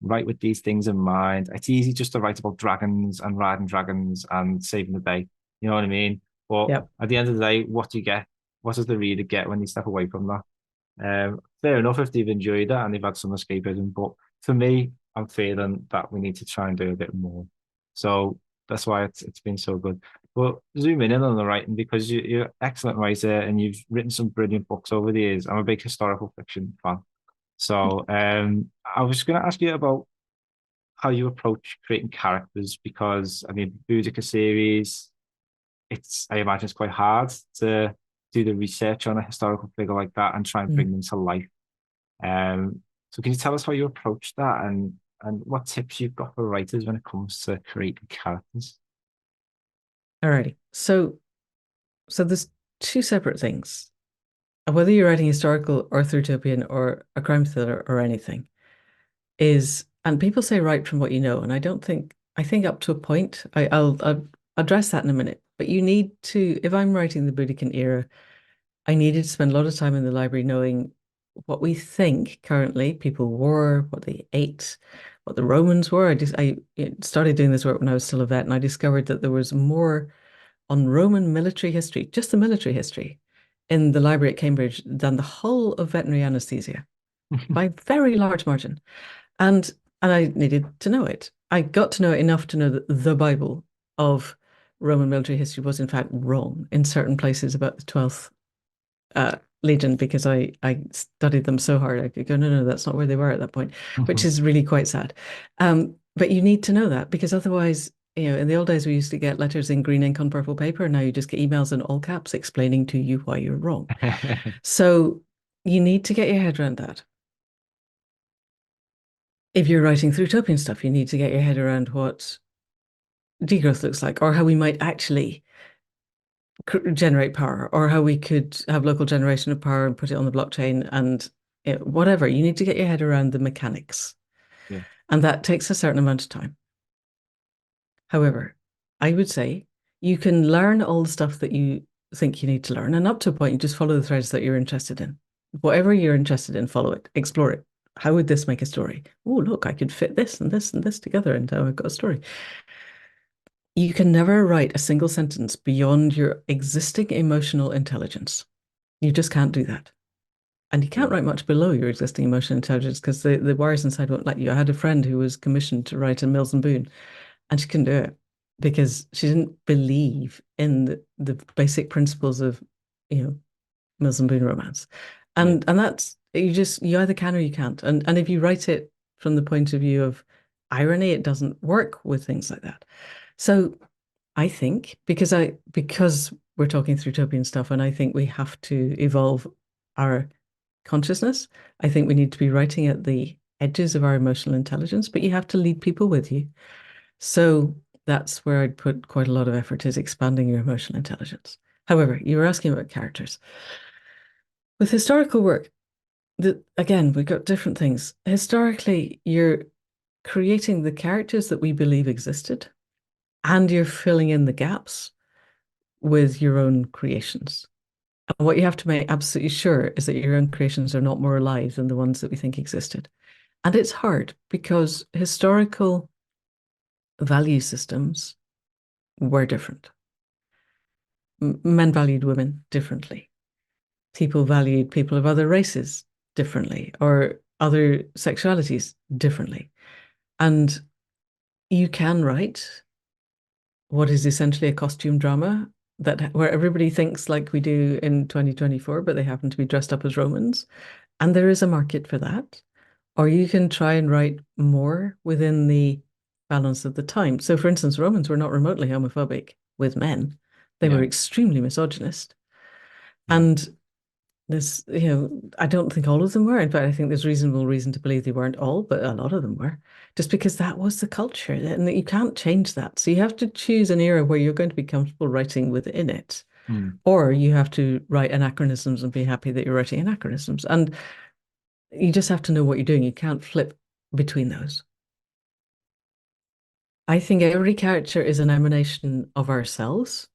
[SPEAKER 1] write with these things in mind. It's easy just to write about dragons and riding dragons and saving the day. You know what I mean? But
[SPEAKER 2] Yep.
[SPEAKER 1] at the end of the day, what do you get? What does the reader get when you step away from that? Fair enough if they've enjoyed it and they've had some escapism, but for me, I'm feeling that we need to try and do a bit more. So that's why it's been so good. But zooming in on the writing because you're an excellent writer and you've written some brilliant books over the years. I'm a big historical fiction fan. So I was going to ask you about how you approach creating characters because I mean, Boudica series, it's I imagine it's quite hard to do the research on a historical figure like that and try and
[SPEAKER 2] Mm.
[SPEAKER 1] bring them to life. So can you tell us how you approach that and what tips you've got for writers when it comes to creating characters?
[SPEAKER 2] Alrighty. So there's two separate things. Whether you're writing historical or Thrutopian or a crime thriller or anything is, and people say write from what you know, and I think up to a point, I'll address that in a minute. But you need to, if I'm writing the Boudiccan era, I needed to spend a lot of time in the library knowing what we think currently people wore, what they ate, what the Romans were. I started doing this work when I was still a vet, and I discovered that there was more on Roman military history, just the military history, in the library at Cambridge than the whole of veterinary anesthesia by a very large margin. And and I needed to know it. I got to know it enough to know that the Bible of Roman military history was in fact wrong in certain places about the 12th Legion because I studied them so hard. I could go, no, no, that's not where they were at that point, which is really quite sad. But you need to know that because otherwise, in the old days we used to get letters in green ink on purple paper, and now you just get emails in all caps explaining to you why you're wrong. So you need to get your head around that. If you're writing Thrutopian stuff, you need to get your head around what degrowth looks like, or how we might actually generate power, or how we could have local generation of power and put it on the blockchain and whatever. You need to get your head around the mechanics.
[SPEAKER 1] Yeah.
[SPEAKER 2] And that takes a certain amount of time. However, I would say you can learn all the stuff that you think you need to learn, and up to a point, you just follow the threads that you're interested in. Whatever you're interested in, follow it, explore it. How would this make a story? Oh, look, I could fit this and this and this together, and now I've got a story. You can never write a single sentence beyond your existing emotional intelligence. You just can't do that. And you can't
[SPEAKER 1] Yeah.
[SPEAKER 2] write much below your existing emotional intelligence because the wires inside won't let you. I had a friend who was commissioned to write a Mills and Boon, and she couldn't do it because she didn't believe in the basic principles of, you know, Mills and Boon romance.
[SPEAKER 1] Yeah.
[SPEAKER 2] And that's you either can or you can't. And if you write it from the point of view of irony, it doesn't work with things like that. So I think because we're talking through utopian stuff, and I think we have to evolve our consciousness. I think we need to be writing at the edges of our emotional intelligence, but you have to lead people with you. So that's where I'd put quite a lot of effort is expanding your emotional intelligence. However, you were asking about characters. With historical work, again, we've got different things. Historically, you're creating the characters that we believe existed, and you're filling in the gaps with your own creations. And what you have to make absolutely sure is that your own creations are not more alive than the ones that we think existed. And it's hard because historical value systems were different. Men valued women differently. People valued people of other races differently or other sexualities differently. And you can write what is essentially a costume drama that where everybody thinks like we do in 2024, but they happen to be dressed up as Romans. And there is a market for that. Or you can try and write more within the balance of the time. So, for instance, Romans were not remotely homophobic with men. They were
[SPEAKER 1] Yeah.
[SPEAKER 2] extremely misogynist.
[SPEAKER 1] Yeah.
[SPEAKER 2] And I don't think all of them were. In fact, I think there's reasonable reason to believe they weren't all, but a lot of them were, just because that was the culture, and that you can't change that. So you have to choose an era where you're going to be comfortable writing within it,
[SPEAKER 1] Mm.
[SPEAKER 2] or you have to write anachronisms and be happy that you're writing anachronisms. And you just have to know what you're doing. You can't flip between those. I think every character is an emanation of ourselves.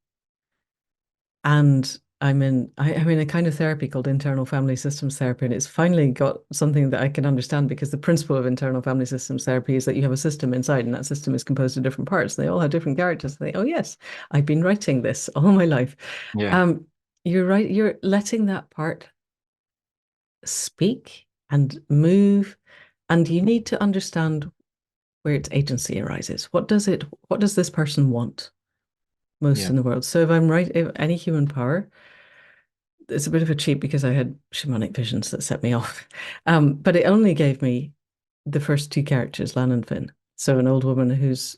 [SPEAKER 2] And I'm in a kind of therapy called internal family systems therapy, and it's finally got something that I can understand because the principle of internal family systems therapy is that you have a system inside, and that system is composed of different parts. They all have different characters. They, oh yes, I've been writing this all my life.
[SPEAKER 1] Yeah.
[SPEAKER 2] Um, you're right, you're letting that part speak and move, and you need to understand where its agency arises. What does this person want most
[SPEAKER 1] Yeah.
[SPEAKER 2] in the world? So if any human power, it's a bit of a cheat because I had shamanic visions that set me off. But it only gave me the first two characters, Lan and Finn. So an old woman who's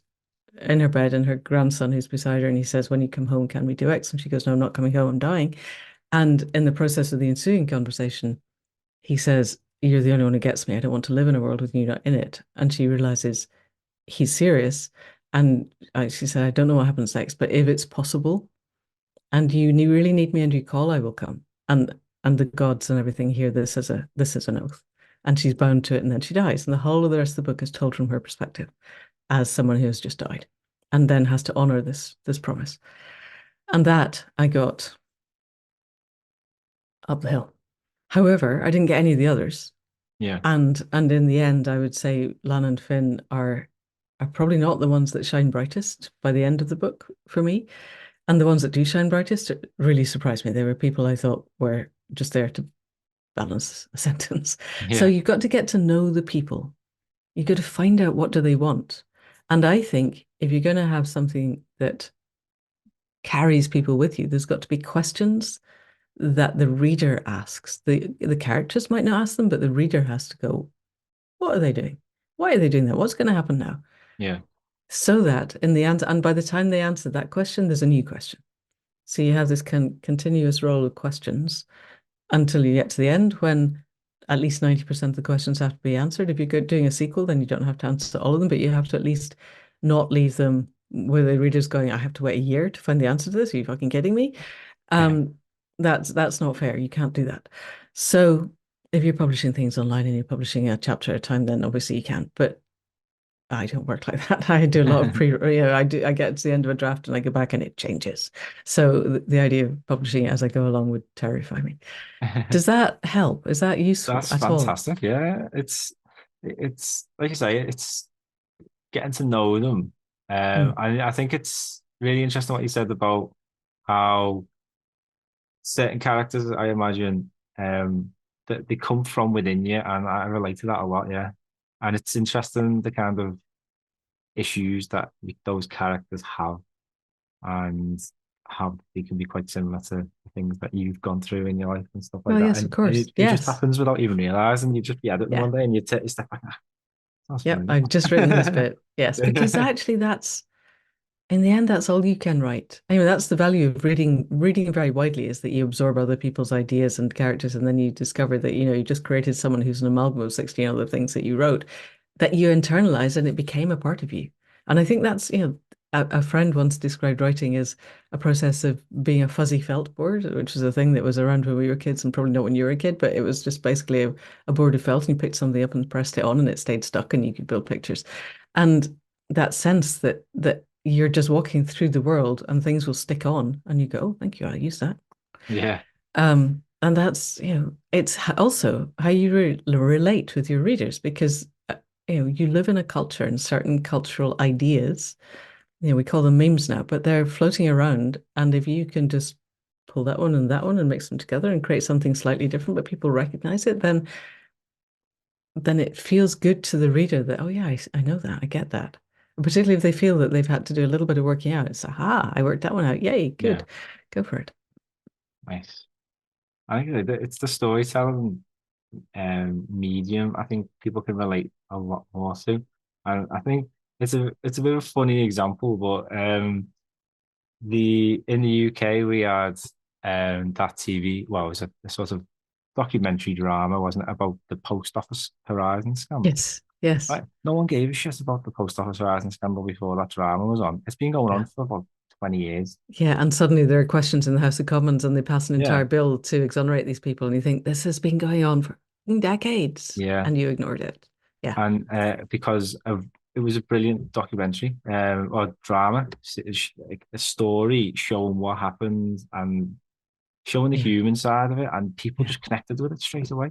[SPEAKER 2] in her bed and her grandson who's beside her, and he says, "When you come home, can we do X?" And she goes, "No, I'm not coming home, I'm dying." And in the process of the ensuing conversation, he says, "You're the only one who gets me. I don't want to live in a world with you not in it." And she realizes he's serious. And she said, "I don't know what happens next, but if it's possible, and really need me and you call, I will come." And the gods and everything hear this is an oath. And she's bound to it, and then she dies. And the whole of the rest of the book is told from her perspective as someone who has just died and then has to honor this promise. And that I got up the hill. However, I didn't get any of the others.
[SPEAKER 1] Yeah.
[SPEAKER 2] And in the end, I would say Lan and Finn are probably not the ones that shine brightest by the end of the book for me. And the ones that do shine brightest really surprised me. They were people I thought were just there to balance a sentence. So
[SPEAKER 1] Yeah.
[SPEAKER 2] you've got to get to know the people. You've got to find out what do they want. And I think if you're going to have something that carries people with you, there's got to be questions that the reader asks. The characters might not ask them, but the reader has to go, what are they doing? Why are they doing that? What's going to happen now?
[SPEAKER 1] Yeah.
[SPEAKER 2] So that in the answer, and by the time they answer that question, there's a new question. So you have this continuous roll of questions until you get to the end when at least 90% of the questions have to be answered. If you're doing a sequel, then you don't have to answer all of them, but you have to at least not leave them where the reader's going, I have to wait a year to find the answer to this. Are you fucking kidding me?
[SPEAKER 1] Yeah.
[SPEAKER 2] Um, that's not fair. You can't do that. So if you're publishing things online and you're publishing a chapter at a time, then obviously you can't. But I don't work like that. I do a lot of I get to the end of a draft and I go back and it changes. So the idea of publishing it as I go along would terrify me. Does that help? Is that useful
[SPEAKER 1] That's
[SPEAKER 2] at all?
[SPEAKER 1] fantastic. Yeah, it's like you say, it's getting to know them.
[SPEAKER 2] Mm.
[SPEAKER 1] I think it's really interesting what you said about how certain characters, I imagine, that they come from within you, and I relate to that a lot. Yeah, and it's interesting the kind of issues that those characters have, and how they can be quite similar to the things that you've gone through in your life and stuff like
[SPEAKER 2] Well,
[SPEAKER 1] that.
[SPEAKER 2] yes, of
[SPEAKER 1] And
[SPEAKER 2] course.
[SPEAKER 1] it just
[SPEAKER 2] Yes.
[SPEAKER 1] happens without even realizing. You just be editing
[SPEAKER 2] Yeah.
[SPEAKER 1] one day and you take a step back. Ah, that's
[SPEAKER 2] Yep.
[SPEAKER 1] funny.
[SPEAKER 2] I've just written this bit. Yes, because actually that's in the end, that's all you can write. Anyway, that's the value of reading very widely is that you absorb other people's ideas and characters, and then you discover that, you just created someone who's an amalgam of 16 other things that you wrote that you internalized and it became a part of you. And I think that's, a friend once described writing as a process of being a fuzzy felt board, which is a thing that was around when we were kids and probably not when you were a kid, but it was just basically a board of felt and you picked something up and pressed it on and it stayed stuck and you could build pictures. And that sense that you're just walking through the world and things will stick on and you go, oh, thank you, I use that.
[SPEAKER 1] Yeah,
[SPEAKER 2] And that's, it's also how you relate with your readers because, you live in a culture and certain cultural ideas, we call them memes now, but they're floating around. And if you can just pull that one and mix them together and create something slightly different, but people recognize it, then it feels good to the reader that, oh yeah, I know that, I get that. And particularly if they feel that they've had to do a little bit of working out. It's aha, I worked that one out. Yay,
[SPEAKER 1] yeah,
[SPEAKER 2] good. Go for it.
[SPEAKER 1] nice. I think it's the storytelling medium. I think people can relate a lot more to, and I think it's a bit of a funny example, but the in the UK we had that TV. Well, it was a sort of documentary drama, wasn't it, about the post office horizon scandal?
[SPEAKER 2] Yes, yes.
[SPEAKER 1] Right? No one gave a shit about the post office horizon scandal before that drama was on. It's been going on
[SPEAKER 2] Yeah.
[SPEAKER 1] for about 20 years.
[SPEAKER 2] Yeah, and suddenly there are questions in the House of Commons and they pass an entire
[SPEAKER 1] Yeah,
[SPEAKER 2] bill to exonerate these people, and you think this has been going on for decades,
[SPEAKER 1] yeah.
[SPEAKER 2] and you ignored it. Yeah,
[SPEAKER 1] And because of it was a brilliant documentary or drama, like a story showing what happened and showing the
[SPEAKER 2] yeah,
[SPEAKER 1] human side of it, and people
[SPEAKER 2] yeah,
[SPEAKER 1] just connected with it straight away,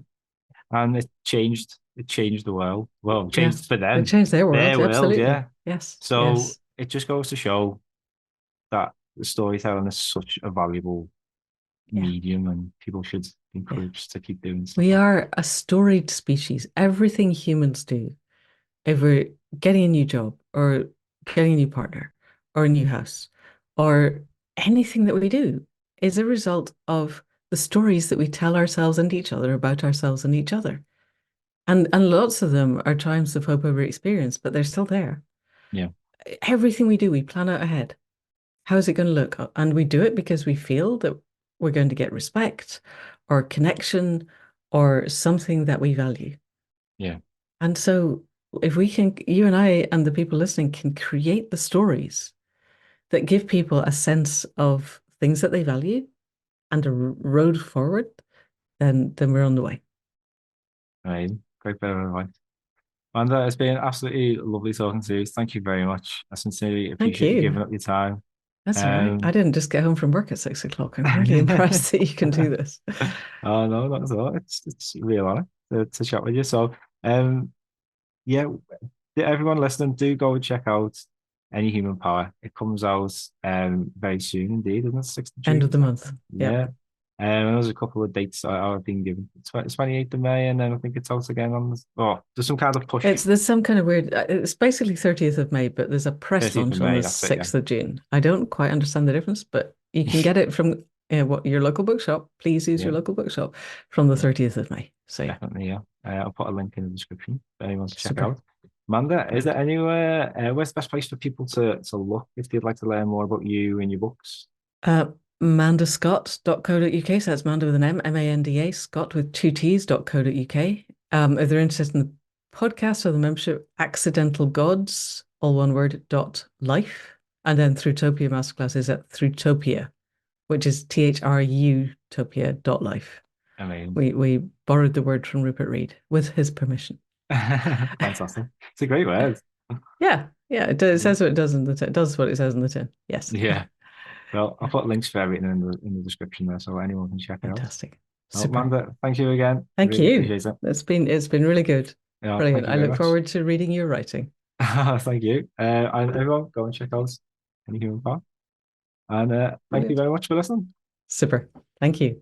[SPEAKER 1] and it changed the world. Well, it
[SPEAKER 2] yeah.
[SPEAKER 1] changed for
[SPEAKER 2] It
[SPEAKER 1] them,
[SPEAKER 2] changed their world,
[SPEAKER 1] their world,
[SPEAKER 2] absolutely.
[SPEAKER 1] yeah.
[SPEAKER 2] Yes,
[SPEAKER 1] So
[SPEAKER 2] yes,
[SPEAKER 1] it just goes to show that the storytelling is such a valuable
[SPEAKER 2] yeah,
[SPEAKER 1] medium, and people should be
[SPEAKER 2] yeah.
[SPEAKER 1] encouraged to keep doing stuff
[SPEAKER 2] We
[SPEAKER 1] like
[SPEAKER 2] are a storied species. Everything humans do, if we're getting a new job or getting a new partner or a new house or anything that we do, is a result of the stories that we tell ourselves and each other about ourselves and each other. And lots of them are times of hope over experience, but they're still there.
[SPEAKER 1] that. Yeah,
[SPEAKER 2] Everything we do, we plan out ahead. How is it going to look? And we do it because we feel that we're going to get respect or connection or something that we value.
[SPEAKER 1] yeah,
[SPEAKER 2] And so if we can, you and I and the people listening can create the stories that give people a sense of things that they value and a road forward, then we're on the way.
[SPEAKER 1] amazing. Great bit of advice. Manda, it's been absolutely lovely talking to you. Thank you very much. I sincerely
[SPEAKER 2] Thank
[SPEAKER 1] appreciate you
[SPEAKER 2] you.
[SPEAKER 1] giving up your time.
[SPEAKER 2] That's all right. I
[SPEAKER 1] Um,
[SPEAKER 2] didn't just get home from work at 6 o'clock. I'm really impressed that you can do this.
[SPEAKER 1] oh no, not at all. It's a real honor to chat with you. So, um, yeah, everyone listening, do go and check out Any Human Power. It comes out very soon indeed, isn't it? 6th of
[SPEAKER 2] End
[SPEAKER 1] June,
[SPEAKER 2] of
[SPEAKER 1] is
[SPEAKER 2] the
[SPEAKER 1] that?
[SPEAKER 2] month.
[SPEAKER 1] Yeah.
[SPEAKER 2] Yep.
[SPEAKER 1] And there's a couple of dates I've been given. It's 28th of May, and then I think it's out again on there's some kind of push.
[SPEAKER 2] There's some kind of weird, it's basically 30th of May, but there's a press
[SPEAKER 1] 30th of
[SPEAKER 2] launch on
[SPEAKER 1] May,
[SPEAKER 2] the
[SPEAKER 1] that's it, yeah.
[SPEAKER 2] 6th of June. I don't quite understand the difference, but you can get it from what your local bookshop. Please use
[SPEAKER 1] Yeah,
[SPEAKER 2] your local bookshop from the
[SPEAKER 1] yeah.
[SPEAKER 2] 30th of May. So yeah,
[SPEAKER 1] Definitely, yeah. I'll put a link in the description for anyone to check
[SPEAKER 2] super.
[SPEAKER 1] out. Amanda, is there
[SPEAKER 2] Perfect.
[SPEAKER 1] anywhere, where's the best place for people to look if they'd like to learn more about you and your books?
[SPEAKER 2] Uh, mandascott.co.uk. So that's Manda with an M, M-A-N-D-A, Scott with two T's.co.uk. If they're interested in the podcast or the membership, Accidental Gods, all one word, .life. And then Thrutopia Masterclass is at Thrutopia, which is THRUtopia.life.
[SPEAKER 1] I mean,
[SPEAKER 2] We borrowed the word from Rupert Reed with his permission.
[SPEAKER 1] fantastic. It's a great word.
[SPEAKER 2] Yeah, yeah, it does. It says what it does in the tin. It does what it says in the tin. Yes.
[SPEAKER 1] Yeah. Well, I'll put links for everything in the description there so anyone can check it out.
[SPEAKER 2] Fantastic.
[SPEAKER 1] Well,
[SPEAKER 2] Super.
[SPEAKER 1] Amanda, thank you again.
[SPEAKER 2] Thank
[SPEAKER 1] Really
[SPEAKER 2] you.
[SPEAKER 1] appreciate it.
[SPEAKER 2] It's been really good.
[SPEAKER 1] Yeah, thank
[SPEAKER 2] Brilliant.
[SPEAKER 1] you
[SPEAKER 2] I
[SPEAKER 1] very
[SPEAKER 2] look
[SPEAKER 1] much.
[SPEAKER 2] forward to reading your writing.
[SPEAKER 1] Thank you. And everyone, go and check out Any Human Part. And thank you
[SPEAKER 2] Brilliant.
[SPEAKER 1] very much for listening.
[SPEAKER 2] Super. Thank you.